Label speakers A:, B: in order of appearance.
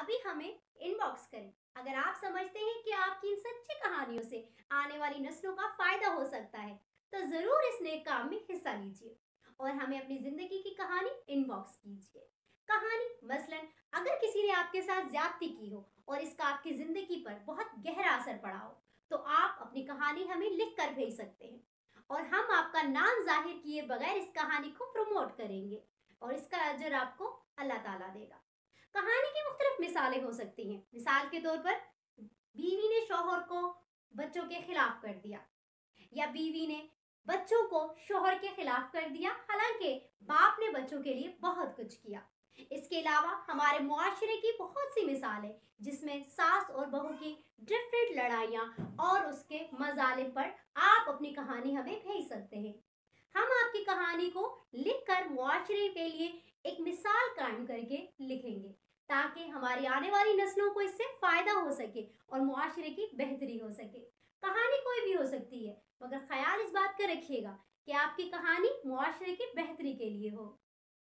A: अभी हमें इनबॉक्स करें। अगर आप समझते हैं कि आपकी इन सच्ची कहानियों से आने वाली नस्लों का फायदा हो सकता है, तो जरूर इस नेक काम में हिस्सा लीजिए और हमें अपनी जिंदगी की कहानी इनबॉक्स कीजिए। कहानी मसलन, अगर किसी ने आपके साथ ज्यादती की हो और इसका आपकी जिंदगी पर बहुत गहरा असर पड़ा हो, तो आप अपनी कहानी हमें लिख कर भेज सकते हैं और हम आपका नाम जाहिर किए बगैर इस कहानी को प्रमोट करेंगे और इसका अजर आपको अल्लाह ताला देगा। कहानी की मुख्तलिफ मिसालें हो सकती हैं। मिसाल के तौर पर, बीवी ने शौहर को बच्चों के खिलाफ कर दिया, या बीवी ने बच्चों को शौहर के खिलाफ कर दिया, हालांकि बाप ने बच्चों के लिए बहुत कुछ किया। इसके अलावा हमारे मुआशरे की बहुत सी मिसालें जिसमें सास और बहू की डिफरेंट लड़ाइयाँ और उसके मजालिम पर आप अपनी कहानी हमें भेज सकते हैं। हम आपकी कहानी को लिखकर मुआशरे के लिए एक मिसाल कायम करके लिखेंगे, ताकि हमारी आने वाली नस्लों को इससे फायदा हो सके और मुआशरे की बेहतरी हो सके। कहानी कोई भी हो सकती है, मगर ख्याल इस बात का रखिएगा कि आपकी कहानी मुआशरे की बेहतरी के लिए हो।